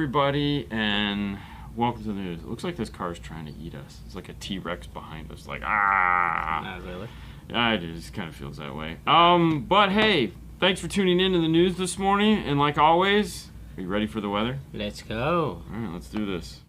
everybody, and welcome to the news. It looks like this car is trying to eat us. It's like a T-Rex behind us, like, ah! Not really. Yeah, it just kind of feels that way. But hey, thanks for tuning in to the news this morning, and like always, are you ready for the weather? Let's go. All right, let's do this.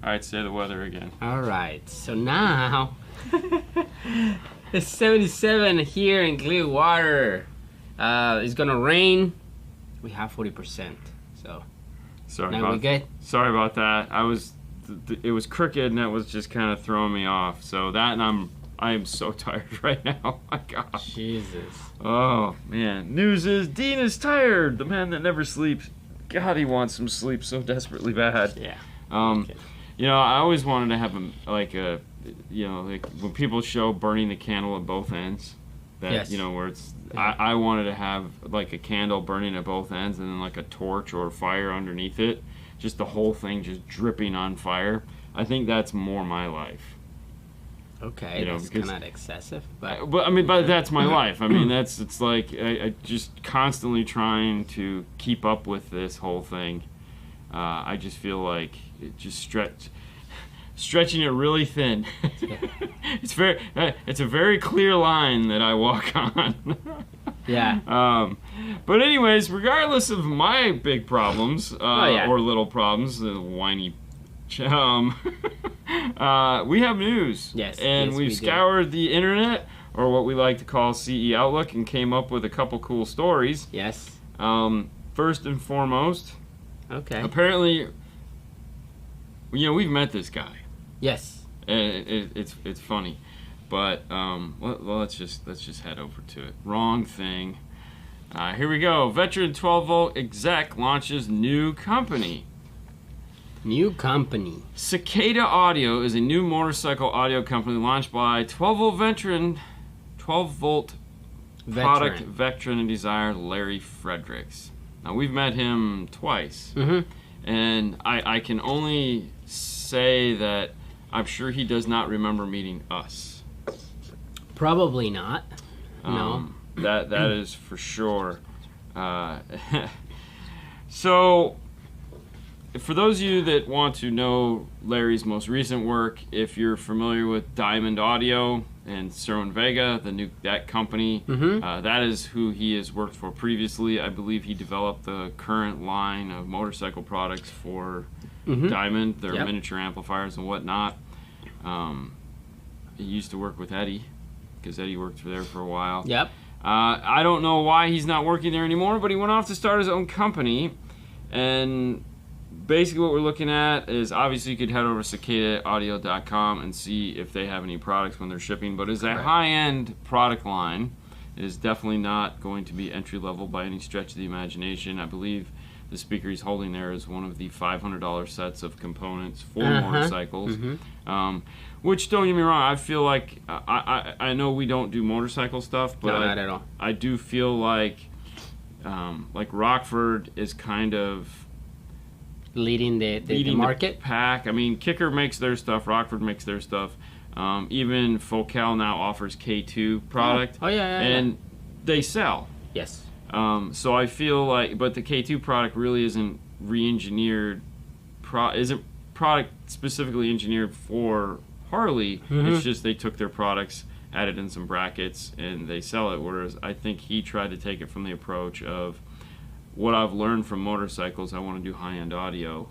All right, say the weather again. All right, so now it's 77 here in Clearwater. It's gonna rain. We have 40%. So Sorry now about we good. Sorry about that. It was crooked, and that was just kind of throwing me off. So that, and I am so tired right now. My God. Jesus. Oh man. News is Dean is tired. The man that never sleeps. God, he wants some sleep so desperately bad. Yeah. Okay. You know, I always wanted to have like when people show burning the candle at both ends. That, yes. You know, where it's, yeah. I wanted to have like a candle burning at both ends and then like a torch or a fire underneath it. Just the whole thing just dripping on fire. I think that's more my life. Okay, you know, that's kind of excessive, but I mean, but that's my life. I mean, it's like I just constantly trying to keep up with this whole thing. I just feel like it just stretching it really thin. It's a very clear line that I walk on. yeah. But anyways, regardless of my big problems or little problems, the whiny. We have news. Yes. And yes, we've we scoured the internet, or what we like to call CE Outlook, and came up with a couple cool stories. Yes. First and foremost, okay. Apparently, you know, we've met this guy. Yes. And it's funny, but well, let's just head over to it. Wrong thing. Here we go. Veteran 12-volt exec launches new company. New company. Cicada Audio is a new motorcycle audio company launched by 12-volt product veteran and designer Larry Fredericks. Now, we've met him twice, and I can only say that I'm sure he does not remember meeting us. Probably not. No. That is for sure. So, for those of you that want to know Larry's most recent work, if you're familiar with Diamond Audio and Cerwin Vega, that company, that is who he has worked for previously. I believe he developed the current line of motorcycle products for Diamond, their miniature amplifiers and whatnot. He used to work with Eddie, because Eddie worked there for a while. Yep. I don't know why he's not working there anymore, but he went off to start his own company, and basically what we're looking at is, obviously you could head over to cicadaaudio.com and see if they have any products when they're shipping, but it's a high-end product line. It is definitely not going to be entry-level by any stretch of the imagination. I believe the speaker he's holding there is one of the $500 sets of components for motorcycles. Which, don't get me wrong, I feel like, I know we don't do motorcycle stuff, but no, not at all. I do feel like Rockford is kind of leading the market. The pack. I mean, Kicker makes their stuff, Rockford makes their stuff. Even Focal now offers K2 product. And they sell. Yes. So I feel like, but the K2 product really isn't re-engineered, isn't product specifically engineered for Harley. It's just they took their products, added in some brackets, and they sell it. Whereas I think he tried to take it from the approach of what I've learned from motorcycles. I want to do high-end audio,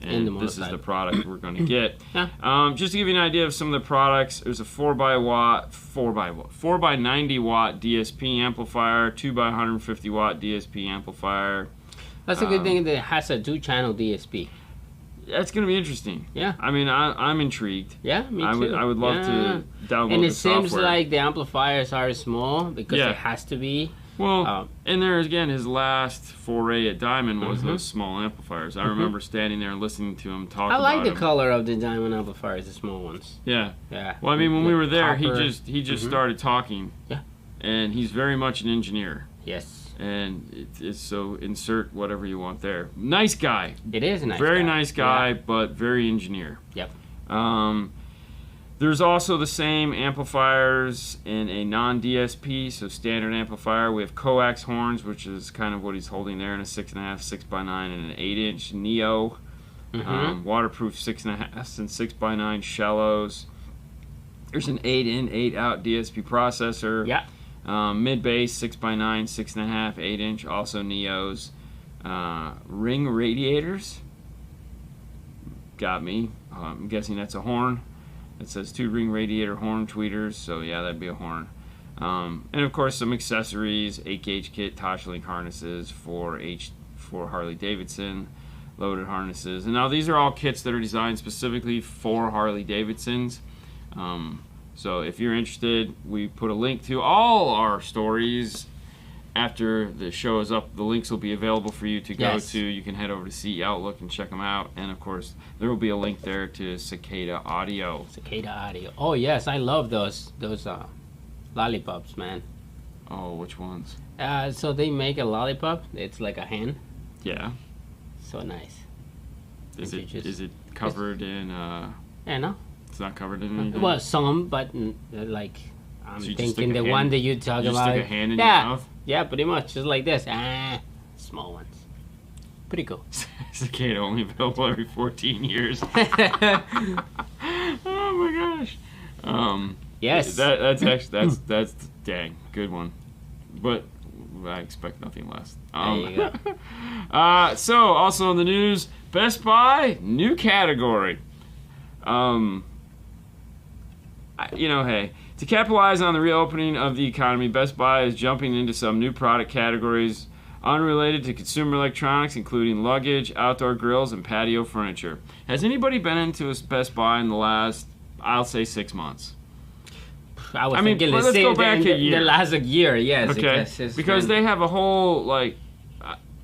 And the this is the motorcycle. product we're going to get. Yeah. Just to give you an idea of some of the products, there's a 4x90 watt DSP amplifier, 2x150 watt DSP amplifier. That's a good thing that it has a 2-channel DSP. That's going to be interesting. Yeah. I mean, I'm intrigued. Yeah, me too. I would love to download And the it seems software. like the amplifiers are small because Yeah. it has to be. Well, and there again, his last foray at Diamond was those small amplifiers. I remember standing there and listening to him talk I like about the them. color of the Diamond amplifiers, the small ones. Yeah. Yeah. Well, I mean, when we were there, Copper. he just started talking. Yeah. And he's very much an engineer. Yes. And it's so insert whatever you want there. Nice guy. It is a nice Very guy. nice guy, Yeah. but very engineer. Yep. There's also the same amplifiers in a non-DSP, so standard amplifier. We have coax horns, which is kind of what he's holding there, in a 6.5, 6x9, and an 8-inch Neo. Waterproof 6.5 and 6x9 shallows. There's an 8-in, 8-out DSP processor. Yeah. Mid-bass 6x9, 6.5, 8-inch, also Neos. Ring radiators. Got me. I'm guessing that's a horn. It says 2 ring radiator horn tweeters, so yeah, that'd be a horn. And of course some accessories, 8-gauge kit, Toshlink harnesses for Harley Davidson, loaded harnesses. And now these are all kits that are designed specifically for Harley Davidsons. So if you're interested, we put a link to all our stories. After the show is up, the links will be available for you to go to. You can head over to CE Outlook and check them out. And of course, there will be a link there to Cicada Audio. Cicada Audio. Oh yes, I love those lollipops, man. Oh, which ones? So they make a lollipop. It's like a hand. Yeah. So nice. Is And you just- it covered in? Yeah, no. It's not covered in anything. Well, some, but like I'm So you just thinking stick a the hand- one that you talk you just about. stick a hand in yeah. your mouth? Yeah, pretty much, just like this. Small ones. Pretty cool. Cicada only available every 14 years. Oh my gosh. Yes. That's actually that's dang good one, but I expect nothing less. There you go. So also in the news, Best Buy new category. Hey, to capitalize on the reopening of the economy, Best Buy is jumping into some new product categories unrelated to consumer electronics, including luggage, outdoor grills, and patio furniture. Has anybody been into a Best Buy in the last, I'll say, 6 months? I was mean, thinking let's go back a year. The last year, yes. Okay, because they have a whole, like,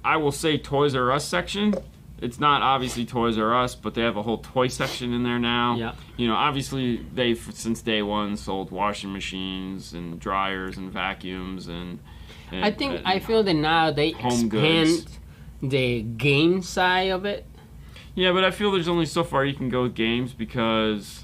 I will say Toys R Us section. It's not obviously Toys R Us, but they have a whole toy section in there now. Yeah. You know, obviously they've since day one sold washing machines and dryers and vacuums and I feel that now they home expand goods. the game side of it. Yeah, but I feel there's only so far you can go with games because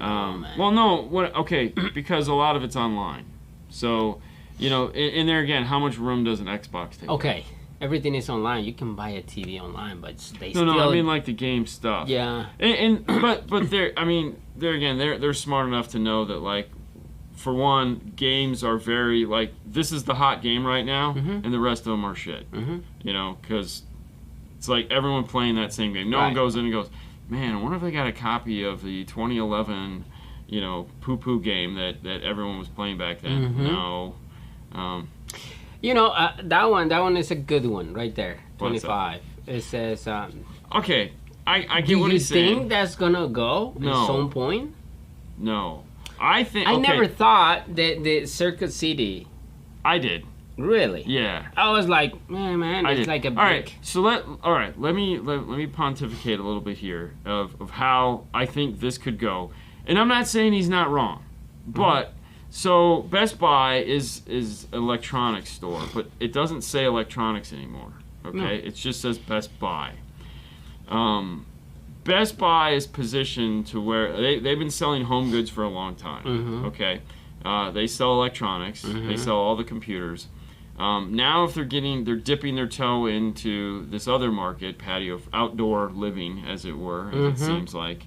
Oh man. well, no, okay, because a lot of it's online. So, you know, in there again, how much room does an Xbox take? Okay, everything is online. You can buy a TV online, but they No, still. I mean like the game stuff. Yeah. But they're smart enough to know that, like, for one, games are very, like, this is the hot game right now, and the rest of them are shit. You know, because it's like everyone playing that same game. No one goes in and goes, man, I wonder if they got a copy of the 2011, you know, poo-poo game that everyone was playing back then. No. You know, that one is a good one right there. What's 25. It says. Okay, I get Do what you he's saying. think that's gonna go No. at some point? No. I think. I okay, never thought that the Circuit City. I did. Really? Yeah. I was like, man, I it's did. like a big. All right, so let me pontificate a little bit here of how I think this could go, and I'm not saying he's not wrong, but so Best Buy is an electronics store, but it doesn't say electronics anymore. Okay, No. it just says Best Buy. Best Buy is positioned to where they've been selling home goods for a long time. Okay, they sell electronics, they sell all the computers. Now, if they're dipping their toe into this other market, patio, outdoor living, as it were, as it seems like.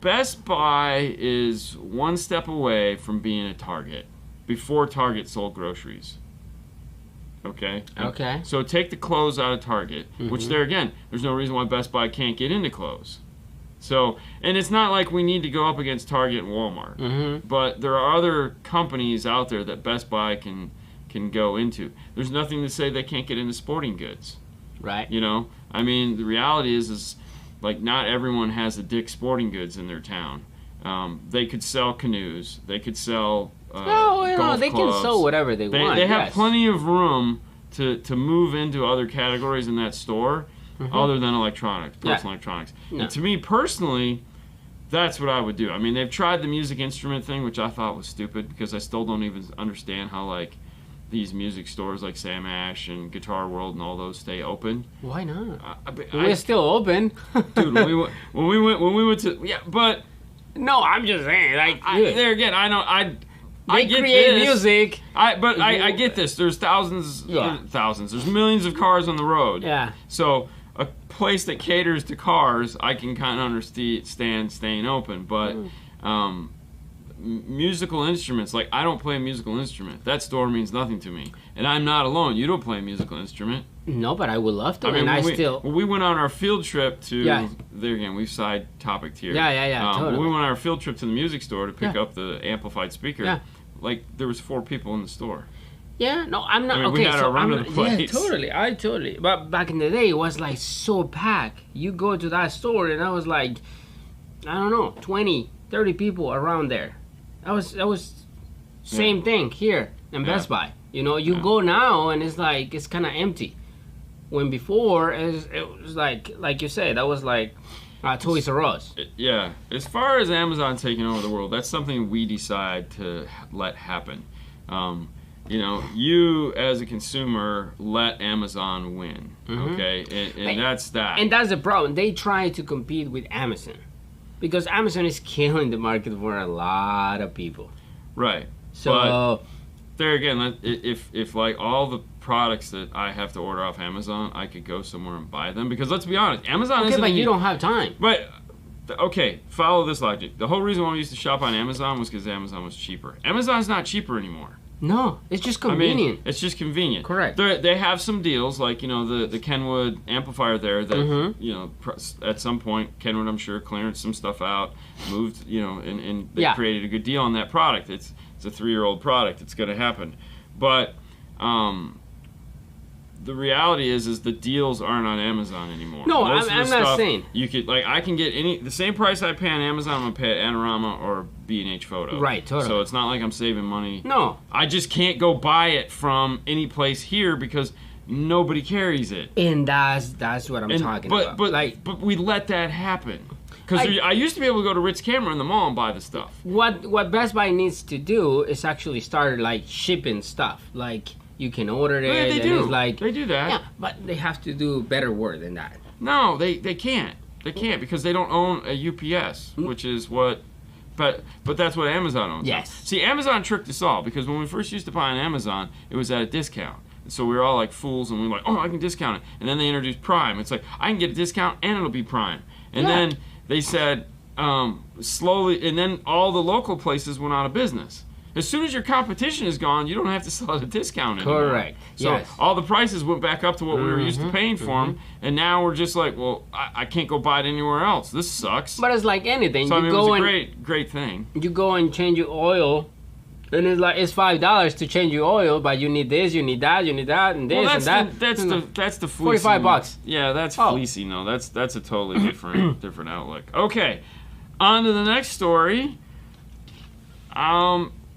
Best Buy is one step away from being a Target before Target sold groceries. Okay. Okay. So take the clothes out of Target, which there again, there's no reason why Best Buy can't get into clothes. So, and it's not like we need to go up against Target and Walmart, but there are other companies out there that Best Buy can go into. There's nothing to say they can't get into sporting goods. Right. You know, I mean, the reality is like not everyone has a Dick's Sporting Goods in their town. They could sell canoes. They could sell golf they clubs. can sell whatever they want. They have plenty of room to move into other categories in that store, other than electronics, personal electronics. No. And to me personally, that's what I would do. I mean, they've tried the music instrument thing, which I thought was stupid because I still don't even understand how like these music stores like Sam Ash and Guitar World and all those stay open. Why not? We're still open. Dude, when we went to but no, I'm just saying like there again, I know I get create this. music. I get this. There's thousands. There's millions of cars on the road. Yeah. So a place that caters to cars, I can kind of understand staying open. But musical instruments, like I don't play a musical instrument. That store means nothing to me, and I'm not alone. You don't play a musical instrument. No, but I would love to. I mean, when we went on our field trip to there again. We've side topicked here. Totally. We went on our field trip to the music store to pick up the amplified speaker. Yeah. Like there was 4 people in the store. Yeah, no, I'm not. I mean, okay, we had so our run I'm of the not, place. I totally. But back in the day, it was like so packed. You go to that store, and I was like, I don't know, 20, 30 people around there. That was same thing here in Best Buy. You know, you go now, and it's like it's kind of empty. When before it was like you said, that was like Toys R Us. Yeah, as far as Amazon taking over the world, that's something we decide to let happen. You know, you as a consumer let Amazon win, okay, and that's that. And that's the problem. They try to compete with Amazon because Amazon is killing the market for a lot of people. Right. So but there again, if like all the products that I have to order off Amazon, I could go somewhere and buy them because let's be honest, Amazon isn't. Okay, but you don't have time. But okay, follow this logic. The whole reason why we used to shop on Amazon was because Amazon was cheaper. Amazon's not cheaper anymore. No, it's just convenient. I mean, it's just convenient. Correct. They have some deals, like, you know, the Kenwood amplifier there that, you know, at some point, Kenwood, I'm sure, cleared some stuff out, moved, you know, and they created a good deal on that product. It's a 3-year-old product. It's going to happen. But the reality is the deals aren't on Amazon anymore. No, Most I'm not saying. You could, like, I can get the same price I pay on Amazon, I'm going to pay at Anorama or B&H Photo. Right, totally. So it's not like I'm saving money. No. I just can't go buy it from any place here because nobody carries it. And that's what I'm talking about. But we let that happen. Because I used to be able to go to Ritz Camera in the mall and buy the stuff. What Best Buy needs to do is actually start, like, shipping stuff. Like, you can order it. Yeah, they and do. It's like, they do that. Yeah, but they have to do better work than that. No, they can't. They can't because they don't own a UPS, which is what... But that's what Amazon owns. Yes. See, Amazon tricked us all because when we first used to buy on Amazon, it was at a discount. And so we were all like fools and we were like, oh, I can discount it. And then they introduced Prime. It's like, I can get a discount and it'll be Prime. And then they said slowly, and then all the local places went out of business. As soon as your competition is gone, you don't have to sell at a discount anymore. Correct. So all the prices went back up to what we were used to paying for them, and now we're just like, well, I can't go buy it anywhere else. This sucks. But it's like anything. So You I mean, go it was a great thing. You go and change your oil, and it's like it's $5 to change your oil, but you need this, you need that, and this and that. That's the fleecing. $45. Yeah, that's fleecing though. That's a totally different outlook. Okay, on to the next story.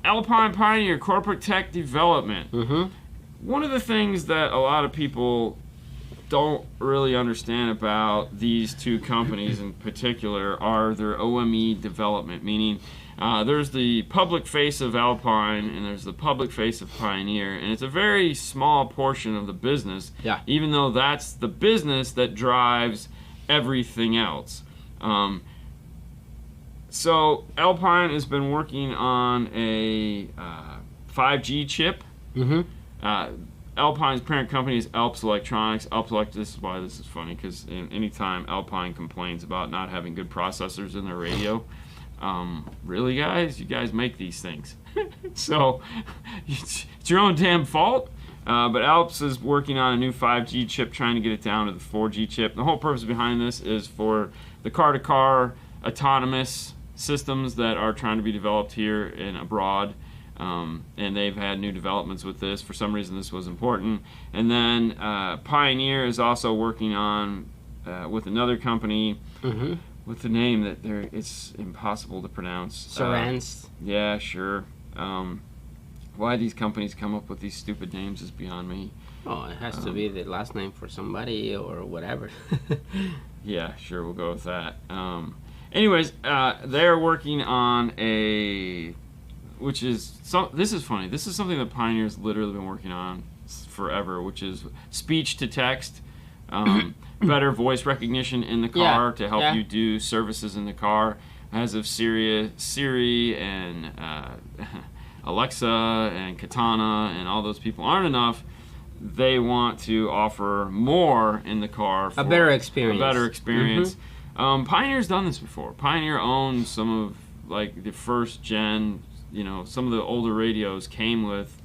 Alpine Pioneer Corporate Tech Development. One of the things that a lot of people don't really understand about these two companies in particular are their OME development, meaning there's the public face of Alpine and there's the public face of Pioneer, and it's a very small portion of the business, even though that's the business that drives everything else. So Alpine has been working on a 5G chip. Alpine's parent company is Alps Electronics. This is why this is funny, because anytime Alpine complains about not having good processors in their radio, really, guys? You guys make these things. So it's your own damn fault. But Alps is working on a new 5G chip, trying to get it down to the 4G chip. The whole purpose behind this is for the car-to-car autonomous systems that are trying to be developed here and abroad. And they've had new developments with this. For some reason, this was important. And then Pioneer is also working on, with another company, with the name that it's impossible to pronounce. Sarans. Yeah, sure. Why these companies come up with these stupid names is beyond me. Oh, it has to be the last name for somebody or whatever. Yeah, sure, we'll go with that. Anyways, they're working on which is, this is funny. This is something that Pioneer's literally been working on forever, which is speech to text, better voice recognition in the car to help you do services in the car. As of Siri and Alexa and Katana and all those people aren't enough, they want to offer more in the car for a better experience. Pioneer's done this before. Pioneer owns some of like the first gen, some of the older radios came with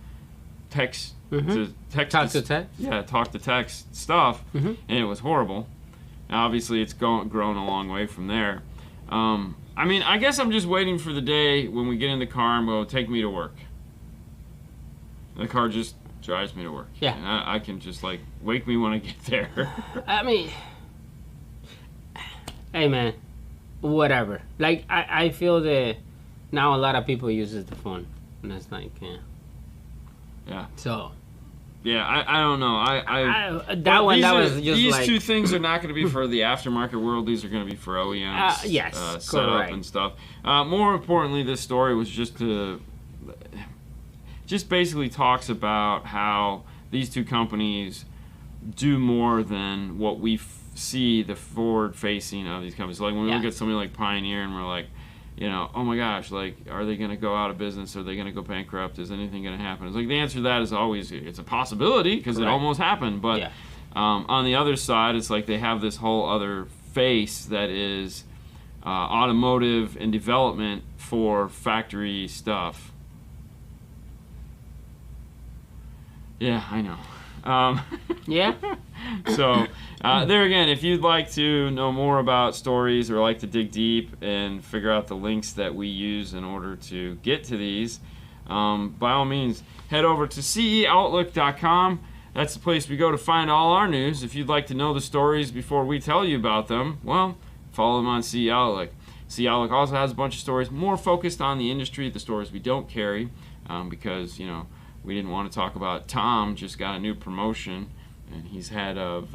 text to text. Talk to text? Yeah, talk to text stuff, and it was horrible. Now, obviously, it's grown a long way from there. I mean, I guess I'm just waiting for the day when we get in the car and go, take me to work. The car just drives me to work. Yeah. And I can just, like, wake me when I get there. I mean, hey, man, whatever. Like, I feel that now a lot of people uses the phone. And it's like, Yeah. So. Yeah, I don't know. That was just these like... two things are not going to be for the aftermarket world. These are going to be for OEMs. Yes, setup and stuff. More importantly, this story was just basically talks about how these two companies do more than what we see the forward facing of these companies. So like when we look at somebody like Pioneer and we're like, oh my gosh, like, are they going to go out of business? Are they going to go bankrupt? Is anything going to happen? It's like the answer to that is always, it's a possibility because it almost happened. But on the other side, it's like they have this whole other face that is automotive and development for factory stuff. Yeah, I know. Yeah. So, there again, if you'd like to know more about stories or like to dig deep and figure out the links that we use in order to get to these, by all means, head over to ceoutlook.com. That's the place we go to find all our news. If you'd like to know the stories before we tell you about them, well, follow them on CE Outlook. CE Outlook also has a bunch of stories more focused on the industry, the stories we don't carry, because, we didn't want to talk about Tom just got a new promotion, and he's head of,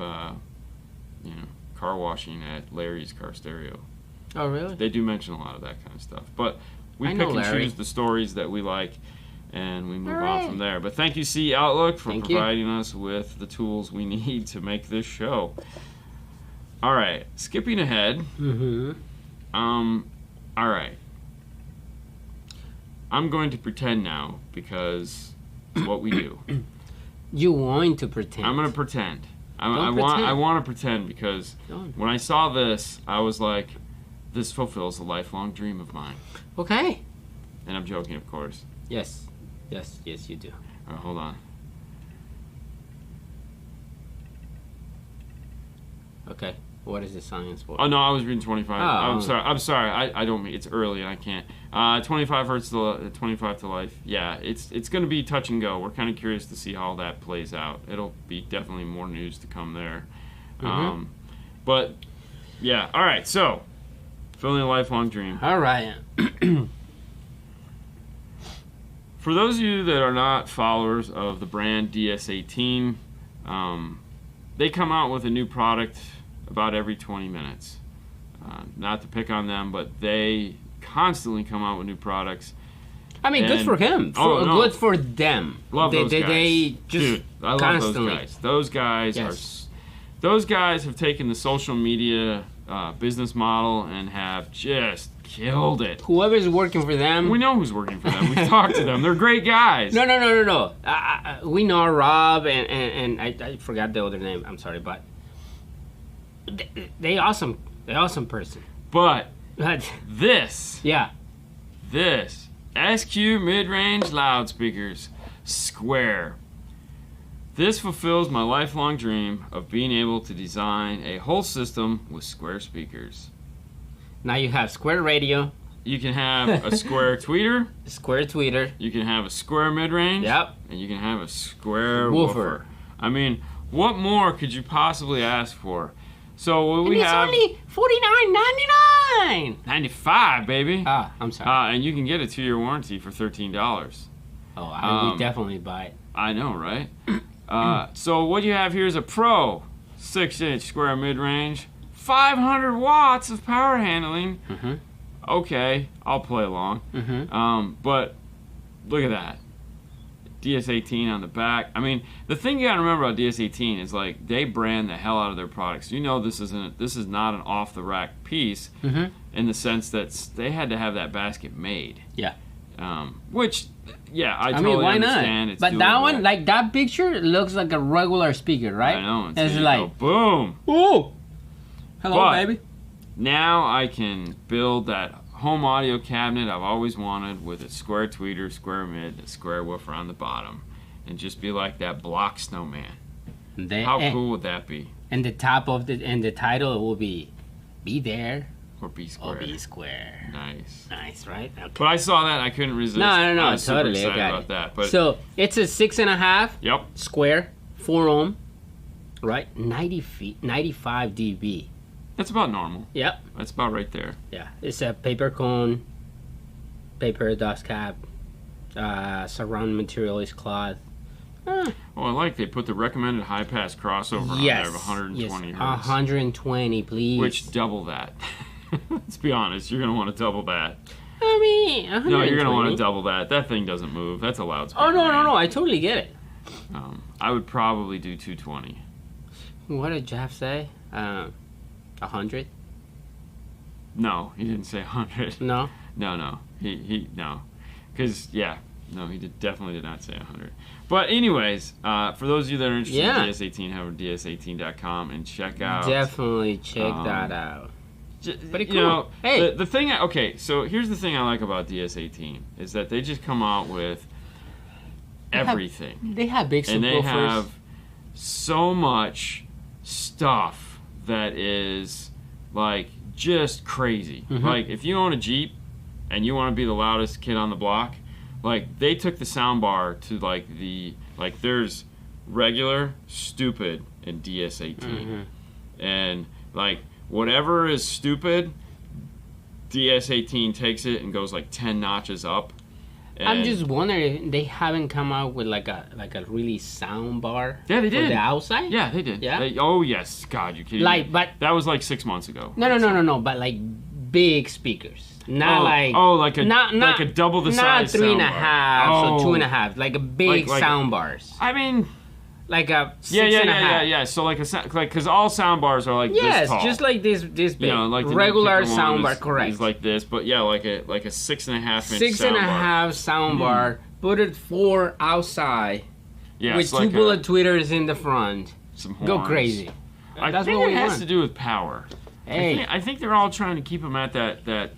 car washing at Larry's Car Stereo. Oh, really? They do mention a lot of that kind of stuff. But we pick and choose the stories that we like, and we move on from there. But thank you, CE Outlook, for providing us with the tools we need to make this show. All right, skipping ahead. All right. I'm going to pretend now because it's what we do. You want to pretend? I'm going to pretend. I want to pretend because when I saw this, I was like, this fulfills a lifelong dream of mine. Okay. And I'm joking, of course. Yes, you do. All right, hold on. Okay. What is the science for? Oh, no, I was reading 25. Oh. I'm sorry. I don't mean, it's early and I can't. 25 hertz to 25 to life. Yeah, it's going to be touch and go. We're kind of curious to see how that plays out. It'll be definitely more news to come there. But, yeah. All right, so, fulfilling a lifelong dream. All right. For those of you that are not followers of the brand DS18, they come out with a new product about every 20 minutes. Not to pick on them, but they constantly come out with new products. I mean, good for him. Good for them. Love those guys. They just Dude, I love those guys. Those guys those guys have taken the social media business model and have just killed it. Whoever's working for them. We know who's working for them. We've talked to them. They're great guys. No. We know Rob and I forgot the other name. I'm sorry, but they awesome. They're awesome person. But this SQ mid-range loudspeakers, Square. This fulfills my lifelong dream of being able to design a whole system with square speakers. Now you have square radio, You can have a square tweeter. square tweeter. You can have a square mid-range. Yep. And you can have a square Woofer. woofer. I mean, what more could you possibly ask for? So what we And it's have only $49.99. 95, baby. Ah, I'm sorry. And you can get a 2-year warranty for $13. Oh, I would definitely buy it. I know, right? So what you have here is a Pro 6-inch square mid-range, 500 watts of power handling. Mm-hmm. Okay, I'll play along. Mm-hmm. But look at that. DS18 on the back. I mean, the thing you gotta remember about DS18 is like they brand the hell out of their products. You know, this is not an off the rack piece in the sense that they had to have that basket made. Yeah. Which, yeah, I mean, totally why understand. not? It's But that doable. one, like that picture, looks like a regular speaker, right? I know. It's you like, go, boom. ooh, hello, But- baby. Now I can build that home audio cabinet I've always wanted with a square tweeter, square mid, a square woofer on the bottom, and just be like that block snowman. How cool would that be? And the top of the title will be there Or B square. or be square. Nice. Nice, right? Okay. But I saw that, I couldn't resist. No, I was super totally. I excited got about it. that. But So it's a 6.5 yep. square, 4 ohm, right? 95 dB. That's about normal. Yep. That's about right there. Yeah. It's a paper cone, paper dust cap, surround material is cloth. Oh, I like they put the recommended high pass crossover on there of 120 yes. hertz. 120, please. Which double that. Let's be honest, you're gonna want to double that. I mean, 120. No, you're gonna want to double that. That thing doesn't move. That's a loudspeaker. Oh no, man. I totally get it. I would probably do 220. What did Jeff say? 100? No, he didn't say 100. No. No. He no, because he definitely did not say 100. But anyways, for those of you that are interested in DS18, head over to ds18.com and check out. Definitely check that out. Pretty cool. You know, hey, the thing. Okay, so here's the thing I like about DS18 is that they just come out with everything. They have big And they subwoofers. have so much stuff that is like just crazy. Like if you own a Jeep and you want to be the loudest kid on the block, like they took the soundbar to like there's regular, stupid, and DS18, and like whatever is stupid, DS18 takes it and goes like 10 notches up. I'm just wondering if they haven't come out with like a really sound bar. Yeah, they for did. the outside. Yeah, they did. Yeah? Oh yes, God, you kidding me? Like, but That was like 6 months ago. no, but like big speakers, not like like a double the size. not 3.5 soundbar. or 2.5, like a big Like- sound bars, I mean, like a 6.5. yeah. So like because all sound bars are like Yes, this tall. just like this big. You know, like the regular New Kicker one sound bar, is correct. like this, but yeah, like a 6.5 inch 6.5 sound bar. Put it 4 outside Yeah, with it's 2 like bullet tweeters in the front. some Go horns. crazy. I That's think what it we has want. to do with power. Hey, I think they're all trying to keep them at that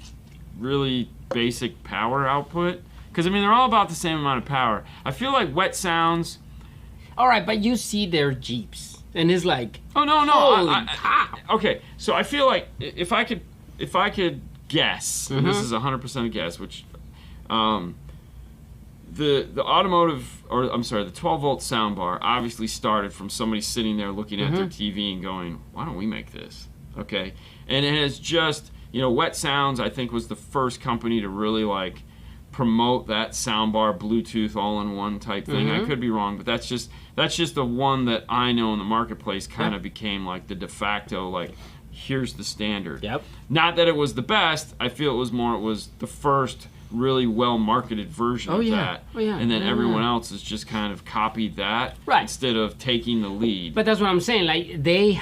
really basic power output. Because I mean, they're all about the same amount of power. I feel like Wet Sounds. all right, but you see their Jeeps, and it's like, Oh no! holy cow. Okay, so I feel like if I could guess, and this is 100% a guess, which the automotive, or I'm sorry, the 12-volt soundbar obviously started from somebody sitting there looking at their TV and going, why don't we make this? Okay, and it has just, Wet Sounds I think was the first company to really like promote that soundbar Bluetooth all-in-one type thing. I could be wrong, but that's just the one that I know in the marketplace kind of became like the de facto, like, here's the standard. Yep. Not that it was the best. I feel it was the first really well marketed version of that. Oh, yeah. And then Yeah, everyone yeah. else has just kind of copied that Right. instead of taking the lead. But that's what I'm saying. Like they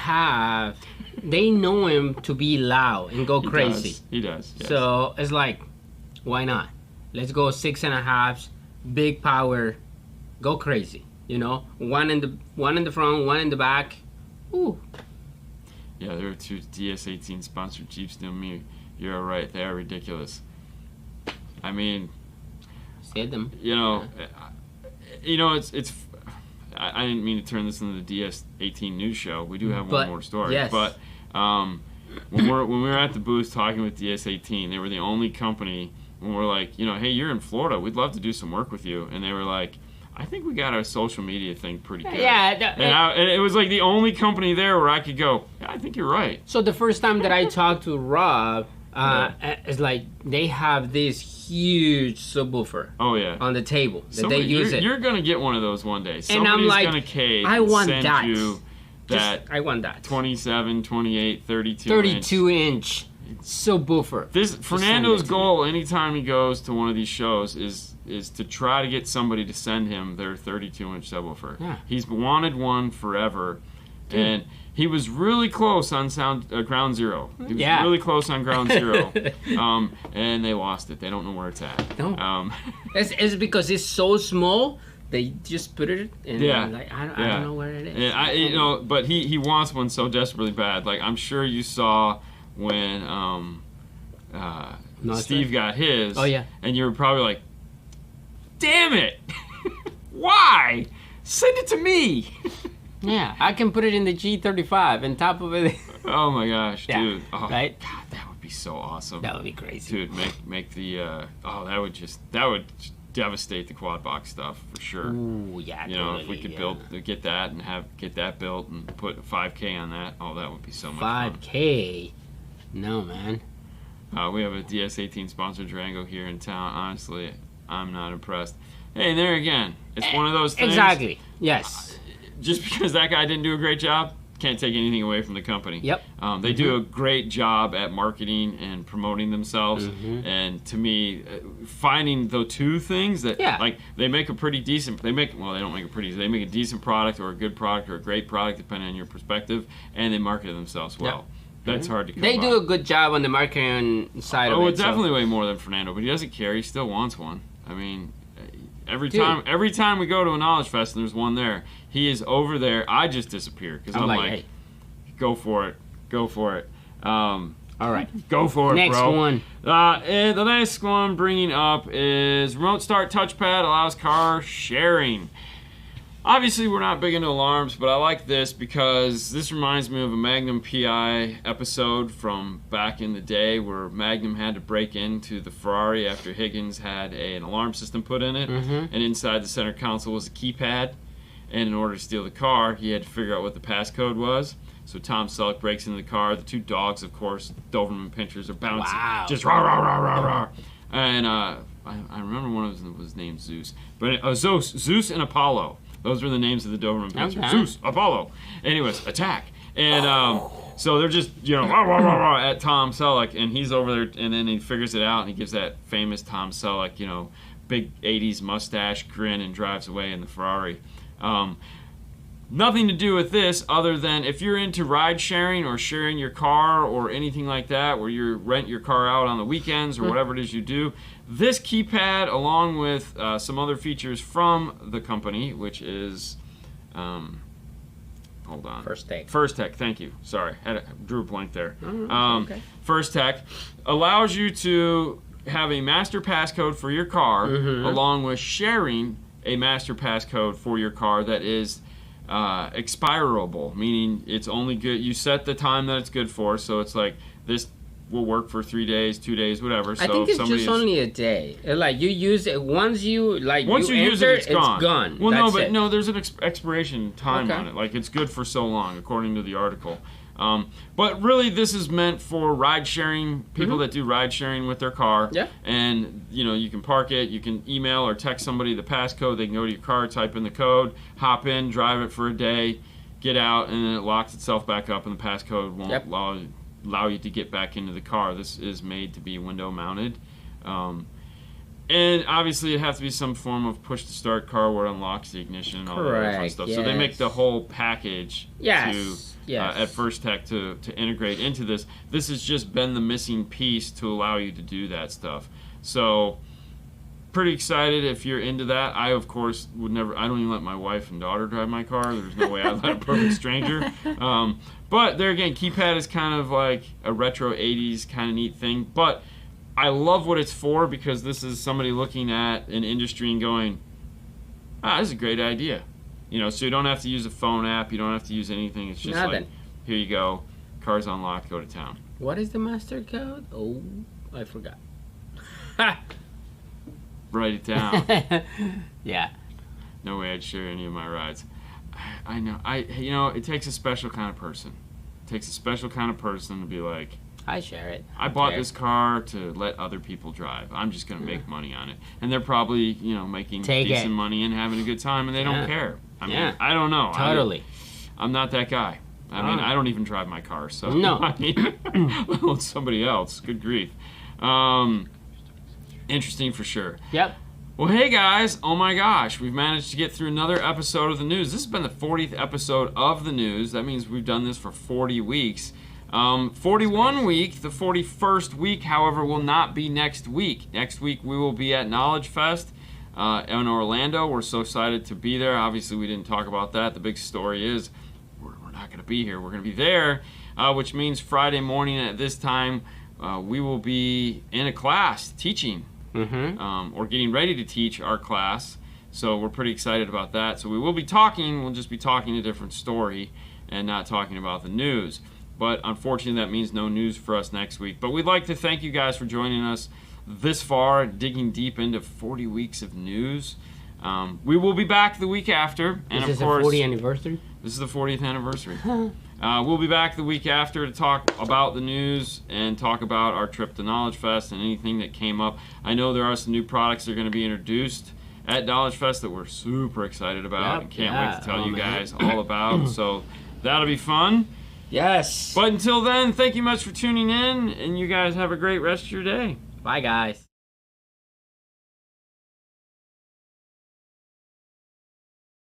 know him to be loud and go crazy. He does. Yes. So it's like, why not? Let's go 6.5, big power, go crazy. One in the front, one in the back. Ooh. Yeah, there are 2 DS18 sponsored Jeeps near me. You're right. They are ridiculous. I mean, Said them. it's I didn't mean to turn this into the DS18 news show. We do have one more story. Yes. But when we were at the booth talking with DS18, they were the only company when we're like, hey, you're in Florida. We'd love to do some work with you. And they were like, I think we got our social media thing pretty good. Yeah. And it was like the only company there where I could go, yeah, I think you're right. So the first time that I talked to Rob, it's like they have this huge subwoofer. Oh yeah. On the table that they use it. You're gonna get one of those one day. And I'm like, I want send that. You that. I want that. 27, 28, 32 inch subwoofer. This Fernando's goal anytime he goes to one of these shows is to try to get somebody to send him their 32-inch subwoofer. Yeah. He's wanted one forever, and he was really close on Ground Zero. He was really close on Ground Zero, and they lost it. They don't know where it's at. No. It's because it's so small. They just put it in. Like, I don't know where it is. Yeah, but he wants one so desperately bad. Like, I'm sure you saw when Steve got his. Oh yeah. And you were probably like, damn it! Why? Send it to me! Yeah, I can put it in the G35 on top of it. Oh my gosh, dude. Oh, right? God, that would be so awesome. That would be crazy. Dude, make the that would devastate the quad box stuff for sure. Ooh, yeah. Totally, if we could get that and get that built and put 5K on that, that would be so much 5K? No, man. We have a DS18 sponsored Durango here in town. Honestly, I'm not impressed. Hey, there again. It's one of those things. Exactly. Yes. Just because that guy didn't do a great job, can't take anything away from the company. Yep. They do a great job at marketing and promoting themselves. And to me, finding the two things that, like, they make a pretty decent, they don't make a pretty, they make a decent product or a good product or a great product, depending on your perspective, and they market themselves well. Yep. That's hard to come They by. do a good job on the marketing side of it. Oh, definitely way more than Fernando, but he doesn't care. He still wants one. I mean, every time we go to a Knowledge Fest and there's one there, he is over there. I just disappear because I'm like, hey, go for it. All right. Go for it, next bro. One. And the next one bringing up is remote start touchpad allows car sharing. Obviously, we're not big into alarms, but I like this because this reminds me of a Magnum PI episode from back in the day where Magnum had to break into the Ferrari after Higgins had an alarm system put in it, and inside the center console was a keypad, and in order to steal the car, he had to figure out what the passcode was. So Tom Selleck breaks into the car. The two dogs, of course, Doberman Pinschers, are bouncing, just rah, rah, rah, rah, rah. And I remember one of them was named Zeus, but Zeus and Apollo. Those were the names of the Doberman Pinschers. Zeus, Apollo. Anyways, attack. And so they're just, rah, rah, rah, rah, at Tom Selleck, and he's over there, and then he figures it out, and he gives that famous Tom Selleck, big 80s mustache grin and drives away in the Ferrari. Nothing to do with this other than if you're into ride sharing or sharing your car or anything like that, where you rent your car out on the weekends or whatever it is you do, this keypad, along with some other features from the company, which is, hold on. First Tech. First Tech, thank you. Sorry, drew a blank there. Okay. First Tech allows you to have a master passcode for your car, along with sharing a master passcode for your car that is expirable, meaning it's only good. You set the time that it's good for, so it's like this will work for 3 days, 2 days, whatever. So I think it's just only a day. Like you use it once you use it, it's gone. Well, That's no, there's an expiration time on it. Like it's good for so long, according to the article. But really, this is meant for ride sharing, people that do ride sharing with their car. Yeah. And, you can park it, you can email or text somebody the passcode, they can go to your car, type in the code, hop in, drive it for a day, get out, and then it locks itself back up, and the passcode won't allow you to get back into the car. This is made to be window mounted. And obviously, it has to be some form of push-to-start car where it unlocks the ignition and all that other fun stuff. Yes. So they make the whole package at First Tech to integrate into this. This has just been the missing piece to allow you to do that stuff. So pretty excited if you're into that. I, of course, would never. I don't even let my wife and daughter drive my car. There's no way I'd let a perfect stranger. But there again, keypad is kind of like a retro 80s kind of neat thing. But I love what it's for because this is somebody looking at an industry and going, this is a great idea. so you don't have to use a phone app. You don't have to use anything. It's just Nothing. like, here you go. Car's unlocked. Go to town. What is the master code? Oh, I forgot. Write it down. Yeah. No way I'd share any of my rides. I know. It takes a special kind of person. It takes a special kind of person to be like, I share it. I bought this car to let other people drive. I'm just going to make money on it. And they're probably, making decent money and having a good time, and they don't care. I mean, I don't know. Totally. I'm not that guy. I mean, I don't even drive my car, so no. I mean, well, it's somebody else. Good grief. Interesting for sure. Yep. Well, hey guys, oh my gosh, we've managed to get through another episode of the news. This has been the 40th episode of the news. That means we've done this for 40 weeks. 41 week, the 41st week, however, will not be next week. Next week we will be at Knowledge Fest in Orlando. We're so excited to be there. Obviously, we didn't talk about that. The big story is we're not going to be here. We're going to be there, which means Friday morning at this time, we will be in a class teaching. Or getting ready to teach our class, so we're pretty excited about that. So we will be talking, we'll just be talking a different story and not talking about the news. But unfortunately, that means no news for us next week. But we'd like to thank you guys for joining us this far, digging deep into 40 weeks of news. We will be back the week after. And is this the 40th anniversary? This is the 40th anniversary. We'll be back the week after to talk about the news and talk about our trip to Knowledge Fest and anything that came up. I know there are some new products that are going to be introduced at Knowledge Fest that we're super excited about and can't wait to tell you guys all about. So that'll be fun. Yes. But until then, thank you much for tuning in, and you guys have a great rest of your day. Bye, guys.